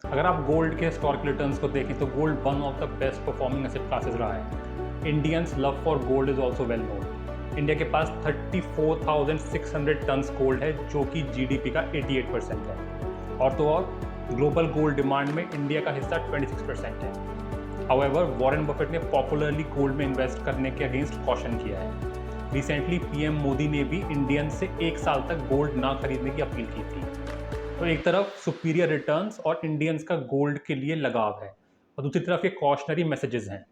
अगर आप गोल्ड के हिस्टोरिकल रिटर्न्स को देखें तो gold one of the best performing asset classes रहा है। Indians love for gold is also well known. India के पास 34,600 टन्स गोल्ड है जो कि जीडीपी का 88% है। और तो और ग्लोबल गोल्ड डिमांड में इंडिया का हिस्सा 26% है। हाउएवर वॉरेन बफेट ने पॉपुलरली गोल्ड में इन्वेस्ट करने के अगेंस्ट कॉशन किया है। रिसेंटली पीएम मोदी ने भी इंडियन से 1 साल तक गोल्ड ना खरीदने की अपील की थी। तो एक तरफ सुपीरियर रिटर्न्स और इंडियंस का गोल्ड के लिए लगाव है और दूसरी तरफ ये कॉशनरी मैसेजेस हैं।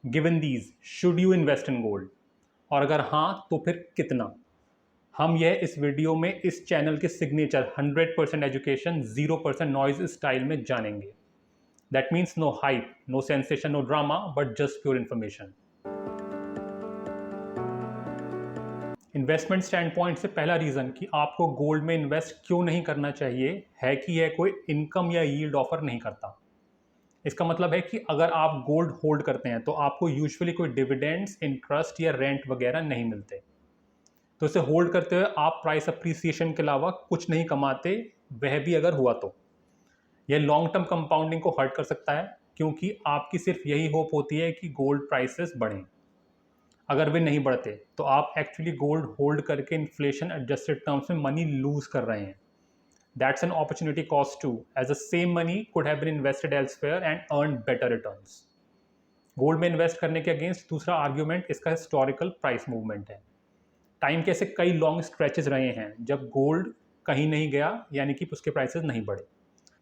Given these, should you invest in gold, और अगर हाँ तो फिर कितना? हम यह इस वीडियो में इस चैनल के सिग्नेचर 100% एजुकेशन 0% नॉइज स्टाइल में जानेंगे। That means no hype, no sensation, no drama, but just pure information. Investment standpoint से पहला रीज़न कि आपको गोल्ड में इन्वेस्ट क्यों नहीं करना चाहिए है कि यह कोई इनकम या यील्ड ऑफर नहीं करता। इसका मतलब है कि अगर आप गोल्ड होल्ड करते हैं तो आपको यूजुअली कोई डिविडेंड्स, इंटरेस्ट या रेंट वगैरह नहीं मिलते। तो इसे होल्ड करते हुए आप प्राइस अप्रिसिएशन के अलावा कुछ नहीं कमाते, वह भी अगर हुआ तो। यह लॉन्ग टर्म कंपाउंडिंग को हर्ट कर सकता है क्योंकि आपकी सिर्फ यही होप होती है कि गोल्ड प्राइसेस बढ़ें। अगर वे नहीं बढ़ते तो आप एक्चुअली गोल्ड होल्ड करके इन्फ्लेशन एडजस्टेड टर्म्स में मनी लूज कर रहे हैं। That's an opportunity cost too, as the same money could have been invested elsewhere and earn better returns. Gold में इन्वेस्ट करने के अगेंस्ट दूसरा आर्ग्यूमेंट इसका हिस्टोरिकल प्राइस मूवमेंट है। टाइम के ऐसे कई लॉन्ग स्ट्रेचेस रहे हैं जब गोल्ड कहीं नहीं गया, यानी कि उसके प्राइसेस नहीं बढ़े।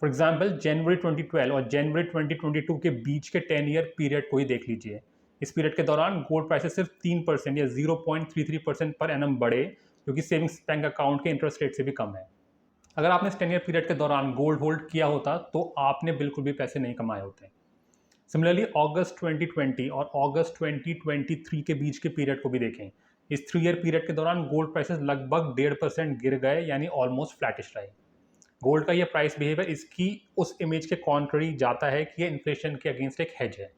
फॉर एग्जाम्पल जनवरी 2012 और जनवरी 2022 के बीच के 10 ईयर पीरियड को ही देख लीजिए। इस पीरियड के दौरान गोल्ड प्राइसेस सिर्फ 3% या 0.33% पर एनम बढ़े, जो कि सेविंग्स बैंक अकाउंट के इंटरेस्ट रेट से भी कम है। अगर आपने इस 10 ईयर पीरियड के दौरान गोल्ड होल्ड किया होता तो आपने बिल्कुल भी पैसे नहीं कमाए होते। सिमिलरली अगस्त 2020 और अगस्त 2023 के बीच के पीरियड को भी देखें। इस 3 ईयर पीरियड के दौरान गोल्ड प्राइसेस लगभग 1.5% गिर गए, यानी ऑलमोस्ट फ्लैटिश रहे। गोल्ड का ये प्राइस बिहेवियर इसकी उस इमेज के कॉन्ट्ररी जाता है कि ये इन्फ्लेशन के अगेंस्ट एक हेज है।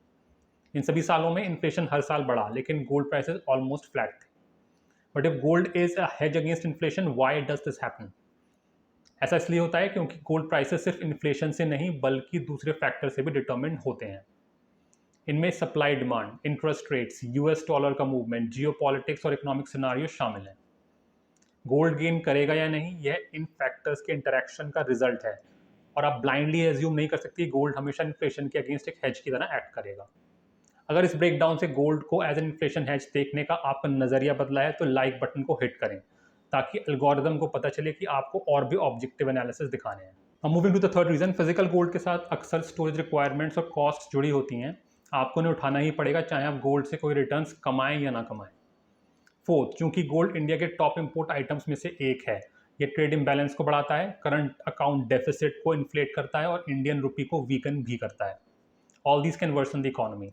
इन सभी सालों में इन्फ्लेशन हर साल बढ़ा लेकिन गोल्ड प्राइसेस ऑलमोस्ट फ्लैट थे। But if gold is a hedge against inflation, why does this happen? ऐसा इसलिए होता है क्योंकि गोल्ड प्राइसेस सिर्फ इन्फ्लेशन से नहीं बल्कि दूसरे फैक्टर से भी डिटर्मिन होते हैं। इनमें supply, demand, interest rates, US dollar का मूवमेंट, जियोपॉलिटिक्स और इकोनॉमिक सिनारियो शामिल हैं। गोल्ड गेन करेगा या नहीं, यह इन फैक्टर्स के इंटरेक्शन का रिजल्ट है और आप ब्लाइंडली एज्यूम नहीं कर सकती गोल्ड हमेशा इन्फ्लेशन के अगेंस्ट एक हेज की तरह एक्ट करेगा। अगर इस ब्रेकडाउन से गोल्ड को एज एन इन्फ्लेशन हेज देखने का आपका नजरिया बदला है तो लाइक बटन को हिट करें ताकि एल्गोरिदम को पता चले कि आपको और भी ऑब्जेक्टिव एनालिसिस दिखाने हैं। अब moving to the third reason, physical gold के साथ अक्सर स्टोरेज रिक्वायरमेंट्स और कॉस्ट जुड़ी होती हैं। आपको उन्हें उठाना ही पड़ेगा चाहे आप गोल्ड से कोई रिटर्न्स कमाएं या ना कमाएं। फोर्थ, क्योंकि गोल्ड इंडिया के टॉप इंपोर्ट आइटम्स में से एक है, ये ट्रेड इम्बैलेंस को बढ़ाता है, करंट अकाउंट डेफिसिट को इन्फ्लेट करता है और इंडियन रुपी को वीकन भी करता है। All these can worsen the economy.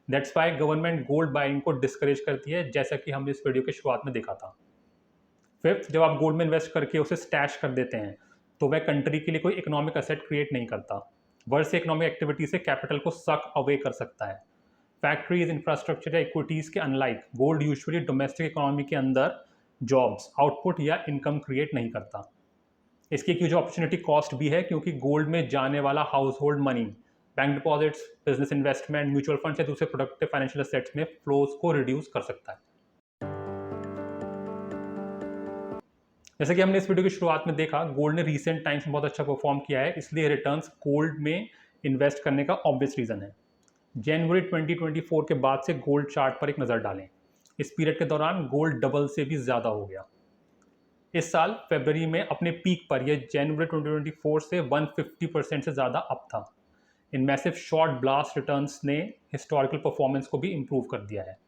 That's why government gold buying को डिस्करेज करती है, जैसा कि हमने इस वीडियो के शुरुआत में देखा था। फिफ्थ, जब आप गोल्ड में इन्वेस्ट करके उसे स्टैश कर देते हैं तो वह कंट्री के लिए कोई इकोनॉमिक एसेट क्रिएट नहीं करता, वर्ष से इकोनॉमिक एक्टिविटी से कैपिटल को सक अवे कर सकता है। फैक्ट्रीज, इंफ्रास्ट्रक्चर या इक्विटीज के unlike gold usually domestic economy के अंदर जॉब्स, आउटपुट या इनकम क्रिएट नहीं करता। इसकी एक ह्यूज अपॉर्चुनिटी कॉस्ट भी है क्योंकि गोल्ड में जाने वाला house hold money, bank deposits, business investment, mutual funds या दूसरे प्रोडक्टिव फाइनेंशियल एसेट्स में फ्लोज को रिड्यूस कर सकता है। जैसे कि हमने इस वीडियो की शुरुआत में देखा, गोल्ड ने रीसेंट टाइम्स में बहुत अच्छा परफॉर्म किया है, इसलिए रिटर्न्स गोल्ड में इन्वेस्ट करने का ऑब्वियस रीजन है। जनवरी 2024 के बाद से गोल्ड चार्ट पर एक नज़र डालें। इस पीरियड के दौरान गोल्ड डबल से भी ज़्यादा हो गया। इस साल फरवरी में अपने पीक पर यह जनवरी 2024 से 150% से ज़्यादा अप था। इन मैसिव शॉर्ट ब्लास्ट रिटर्न्स ने हिस्टोरिकल परफॉर्मेंस को भी इम्प्रूव कर दिया है।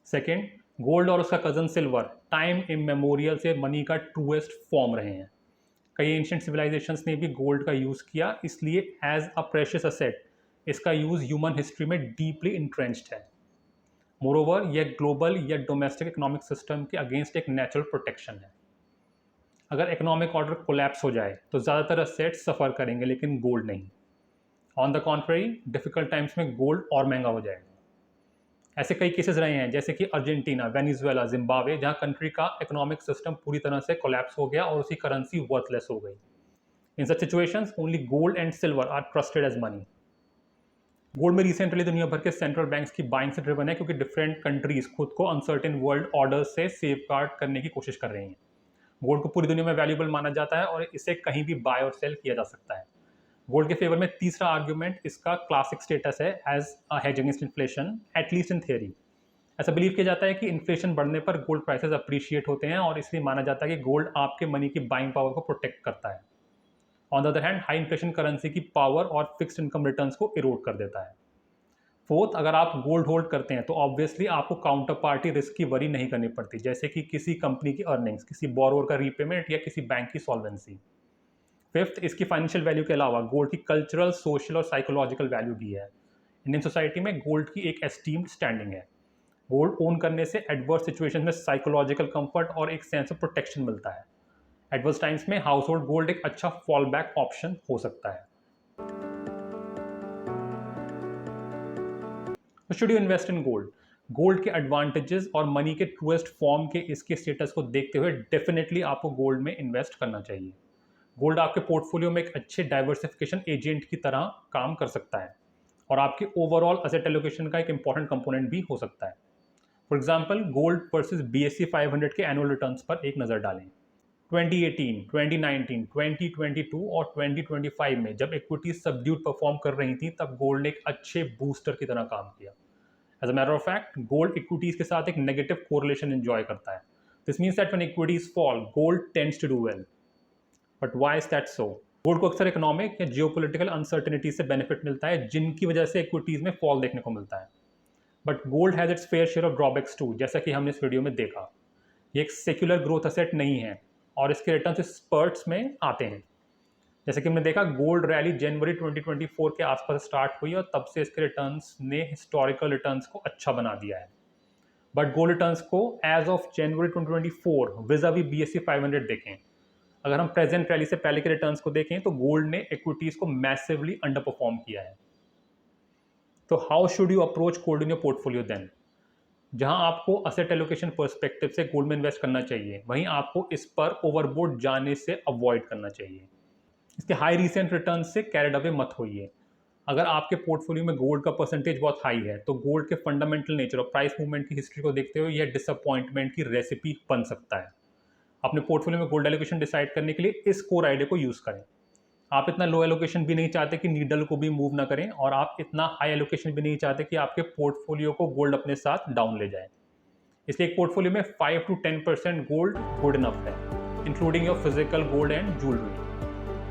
सेकेंड, गोल्ड और उसका कज़न सिल्वर टाइम इमेमोरियल से मनी का ट्रूएस्ट फॉर्म रहे हैं। कई एंशिएंट सिविलाइजेशंस ने भी गोल्ड का यूज़ किया, इसलिए एज अ प्रेशियस एसेट इसका यूज़ ह्यूमन हिस्ट्री में डीपली इंट्रेंच्ड है। मोरोवर यह ग्लोबल या डोमेस्टिक इकोनॉमिक सिस्टम के अगेंस्ट एक नेचुरल प्रोटेक्शन है। अगर इकोनॉमिक ऑर्डर कोलैप्स हो जाए तो ज़्यादातर एसेट्स सफ़र करेंगे लेकिन गोल्ड नहीं। On the contrary, difficult times में गोल्ड और महंगा हो जाएगा। ऐसे कई केसेस रहे हैं जैसे कि अर्जेंटीना, वेनेजुएला, जिम्बाब्वे, जहां कंट्री का इकोनॉमिक सिस्टम पूरी तरह से कोलैप्स हो गया और उसकी करेंसी वर्थलेस हो गई। In such situations only gold and silver are trusted as money. Gold में रिसेंटली दुनिया भर के सेंट्रल बैंक्स की बाइंग से ड्रिवन है, क्योंकि डिफरेंट कंट्रीज खुद को अनसर्टेन वर्ल्ड ऑर्डर से सेफ गार्ड करने की कोशिश कर रही हैं। गोल्ड को पूरी दुनिया में वैल्यूएबल माना जाता है और इसे कहीं भी बाय और सेल किया जा सकता है। गोल्ड के फेवर में तीसरा आर्ग्यूमेंट इसका क्लासिक स्टेटस है as a hedge against inflation, at least in theory. ऐसा बिलीव किया जाता है कि इन्फ्लेशन बढ़ने पर गोल्ड प्राइसेस अप्रिशिएट होते हैं और इसलिए माना जाता है कि गोल्ड आपके मनी की बाइंग पावर को प्रोटेक्ट करता है। On the other hand, high inflation currency की पावर और फिक्स्ड इनकम रिटर्न्स को इरोड कर देता है। फोर्थ, अगर आप गोल्ड होल्ड करते हैं तो ऑब्वियसली आपको काउंटर पार्टी रिस्क की वरी नहीं करनी पड़ती, जैसे कि किसी कंपनी की अर्निंग्स, किसी बोरोवर का रीपेमेंट या किसी बैंक की सॉल्वेंसी। फिफ्थ, इसकी फाइनेंशियल वैल्यू के अलावा गोल्ड की कल्चरल, सोशल और साइकोलॉजिकल वैल्यू भी है। इंडियन सोसाइटी में गोल्ड की एक एस्टीम्ड स्टैंडिंग है। गोल्ड ओन करने से एडवर्स सिचुएशन में साइकोलॉजिकल कंफर्ट और एक सेंस ऑफ प्रोटेक्शन मिलता है। एडवर्स टाइम्स में हाउस होल्ड गोल्ड एक अच्छा फॉल बैक ऑप्शन हो सकता है। Should you invest in gold? Gold के एडवांटेजेस और मनी के ट्रूएस्ट फॉर्म के इसके स्टेटस को देखते हुए डेफिनेटली आपको गोल्ड में इन्वेस्ट करना चाहिए। गोल्ड आपके पोर्टफोलियो में एक अच्छे डाइवर्सिफिकेशन एजेंट की तरह काम कर सकता है और आपके ओवरऑल एसेट एलोकेशन का एक इंपॉर्टेंट कंपोनेंट भी हो सकता है। For example, gold versus BSE 500 के एनुअल रिटर्न्स पर एक नज़र डालें। 2018, 2019, 2022 और 2025 में जब इक्विटीज सबड्यूड परफॉर्म कर रही थी, तब गोल्ड ने एक अच्छे बूस्टर की तरह काम किया। As a matter of fact, gold equities के साथ एक नेगेटिव कोरिलेशन एंजॉय करता है। This means that when equities fall, gold tends to do well. But why is that so? Gold को अक्सर इकोनॉमिक या जियोपॉलिटिकल अनसर्टेनिटी से बेनिफिट मिलता है, जिनकी वजह से इक्विटीज में फॉल देखने को मिलता है। But gold has its fair share of drawbacks too, जैसा कि हमने इस वीडियो में देखा। ये एक सेक्युलर ग्रोथ असेट नहीं है और इसके रिटर्न स्पर्ट्स में आते हैं। जैसे कि हमने देखा, गोल्ड रैली जनवरी 2024 के आसपास स्टार्ट हुई और तब से इसके रिटर्न्स ने हिस्टोरिकल रिटर्न्स को अच्छा बना दिया है। बट गोल्ड रिटर्न्स को as of January 2024 vis-à-vis BSE 500 देखें, अगर हम प्रेजेंट रैली से पहले के रिटर्न्स को देखें तो गोल्ड ने इक्विटीज को मैसिवली अंडर परफॉर्म किया है। तो how should you approach gold in your portfolio then? जहां आपको असेट एलोकेशन पर्सपेक्टिव से गोल्ड में इन्वेस्ट करना चाहिए, वहीं आपको इस पर ओवरबोर्ड जाने से अवॉइड करना चाहिए। इसके हाई रिसेंट रिटर्न से कैरिड अवे मत होइए। अगर आपके पोर्टफोलियो में गोल्ड का परसेंटेज बहुत हाई है तो गोल्ड के फंडामेंटल नेचर और प्राइस मूवमेंट की हिस्ट्री को देखते हुए यह डिसअपॉइंटमेंट की रेसिपी बन सकता है। अपने पोर्टफोलियो में गोल्ड एलोकेशन डिसाइड करने के लिए इस कोर आइडिया को यूज़ करें। आप इतना लो एलोकेशन भी नहीं चाहते कि नीडल को भी मूव ना करें, और आप इतना हाई एलोकेशन भी नहीं चाहते कि आपके पोर्टफोलियो को गोल्ड अपने साथ डाउन ले जाए। इसलिए एक पोर्टफोलियो में 5 to 10% गोल्ड गुड इनफ है, including your physical gold and jewellery.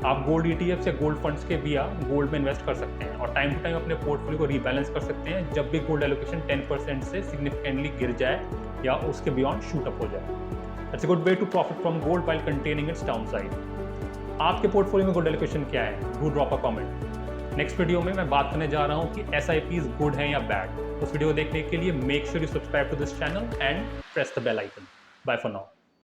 आप गोल्ड ETFs या गोल्ड फंड्स के विया गोल्ड में इन्वेस्ट कर सकते हैं और टाइम टू टाइम अपने पोर्टफोलियो को रीबैलेंस कर सकते हैं जब भी गोल्ड एलोकेशन 10% से सिग्निफिकेंटली गिर जाए या उसके बियॉन्ड शूट अप हो जाए। It's a good way to profit from gold while containing its downside. आपके पोर्टफोलियो में गोल्ड एलोकेशन क्या है? Do drop a comment. Next video में मैं बात करने जा रहा हूँ कि SIPs गुड हैं या बैड। उस वीडियो देखने के लिए make sure you subscribe to this channel and press the bell icon. Bye for now.